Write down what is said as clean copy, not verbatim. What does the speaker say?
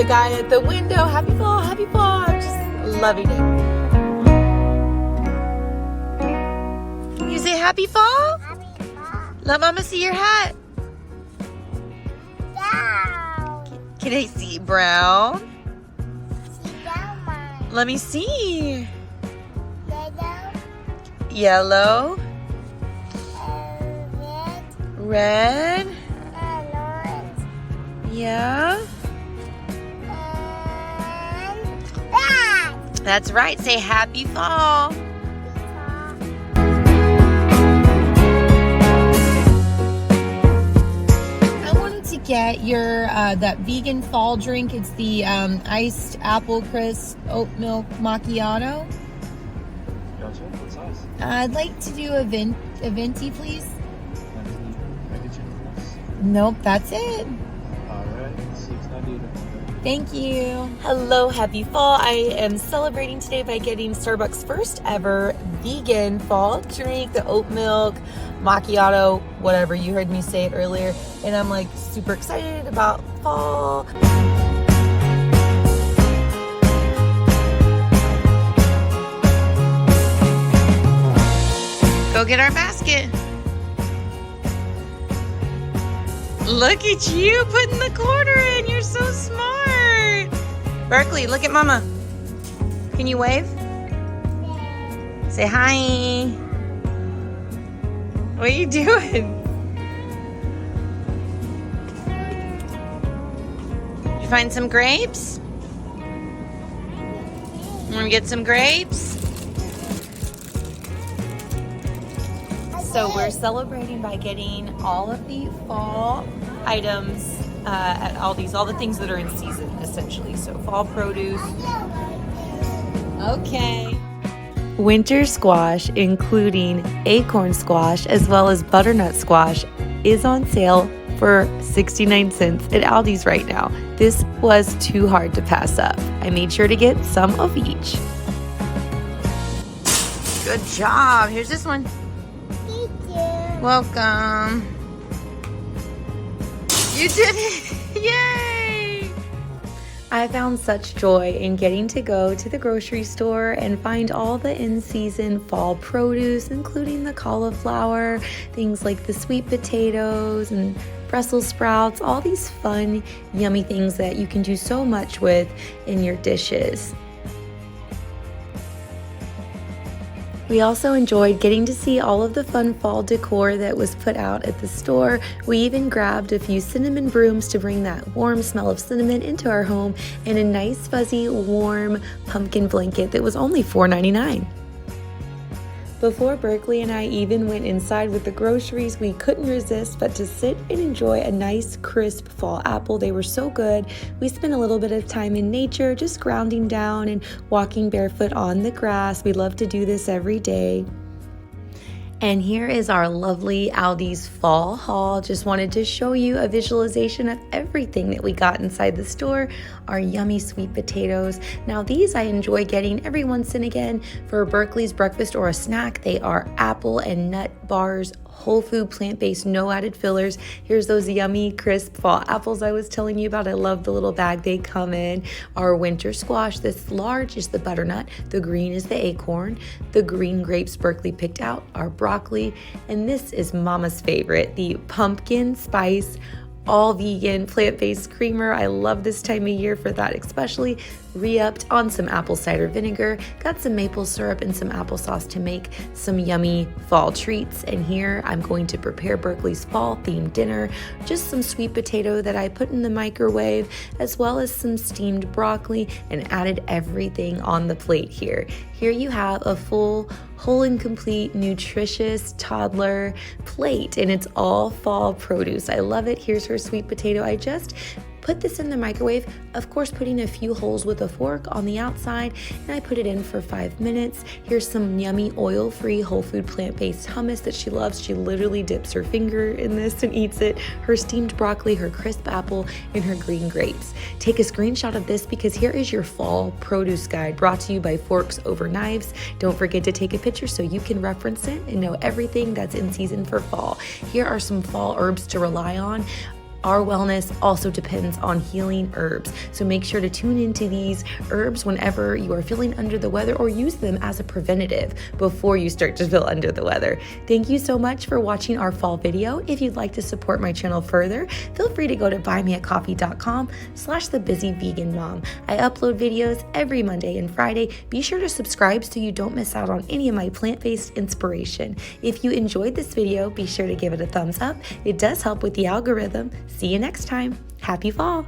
the guy at the window. Happy fall, happy fall. I'm just loving it. You say happy fall? Happy fall. Let Mama see your hat. Down. Can I see brown? See down mine. Let me see. Yellow. Yellow. Red. Red. Orange. Yeah. And black. That's right. Say happy fall. I wanted to get your that vegan fall drink. It's the iced apple crisp oat milk macchiato. Gotcha. What size? I'd like to do a venti, please. Can I get you the price? Nope, that's it. Alright, $6.98. Thank you. Hello, happy fall. I am celebrating today by getting Starbucks' first ever vegan fall drink, the oat milk macchiato, whatever, you heard me say it earlier. And I'm like super excited about fall. Go get our basket. Look at you putting the quarter in. You're so smart. Berkeley, look at Mama. Can you wave? Say hi. What are you doing? Did you find some grapes? Want to get some grapes? So we're celebrating by getting all of the fall items at Aldi's, all the things that are in season, essentially. So fall produce. Okay. Winter squash, including acorn squash as well as butternut squash, is on sale for 69 cents at Aldi's right now. This was too hard to pass up. I made sure to get some of each. Good job. Here's this one. Welcome. You did it! Yay! I found such joy in getting to go to the grocery store and find all the in-season fall produce, including the cauliflower, things like the sweet potatoes and Brussels sprouts, all these fun, yummy things that you can do so much with in your dishes. We also enjoyed getting to see all of the fun fall decor that was put out at the store. We even grabbed a few cinnamon brooms to bring that warm smell of cinnamon into our home, and a nice fuzzy warm pumpkin blanket that was only $4.99. Before Berkeley and I even went inside with the groceries, we couldn't resist but to sit and enjoy a nice crisp fall apple. They were so good. We spent a little bit of time in nature, just grounding down and walking barefoot on the grass. We love to do this every day. And here is our lovely Aldi's fall haul. Just wanted to show you a visualization of everything that we got inside the store. Our yummy sweet potatoes. Now these I enjoy getting every once and again for Berkeley's breakfast or a snack. They are apple and nut bars, whole food, plant-based, no added fillers. Here's those yummy crisp fall apples I was telling you about. I love the little bag they come in. Our winter squash, this large is the butternut, the green is the acorn, the green grapes Berkeley picked out, our broccoli, and this is Mama's favorite, the pumpkin spice all vegan plant-based creamer. I love this time of year for that, especially. Re-upped on some apple cider vinegar, got some maple syrup and some applesauce to make some yummy fall treats. And here I'm going to prepare Berkeley's fall themed dinner. Just some sweet potato that I put in the microwave, as well as some steamed broccoli, and added everything on the plate here. Here you have a full, whole and complete, nutritious toddler plate, and it's all fall produce. I love it. Here's her sweet potato. I just put this in the microwave, of course putting a few holes with a fork on the outside, and I put it in for 5 minutes. Here's some yummy oil-free whole food plant-based hummus that she loves. She literally dips her finger in this and eats it. Her steamed broccoli, her crisp apple, and her green grapes. Take a screenshot of this because here is your fall produce guide brought to you by Forks Over Knives. Don't forget to take a picture so you can reference it and know everything that's in season for fall. Here are some fall herbs to rely on. Our wellness also depends on healing herbs, so make sure to tune into these herbs whenever you are feeling under the weather, or use them as a preventative before you start to feel under the weather. Thank you so much for watching our fall video. If you'd like to support my channel further, feel free to go to buymeacoffee.com/thebusyveganmom. I upload videos every Monday and Friday. Be sure to subscribe so you don't miss out on any of my plant-based inspiration. If you enjoyed this video, be sure to give it a thumbs up. It does help with the algorithm. See you next time. Happy fall!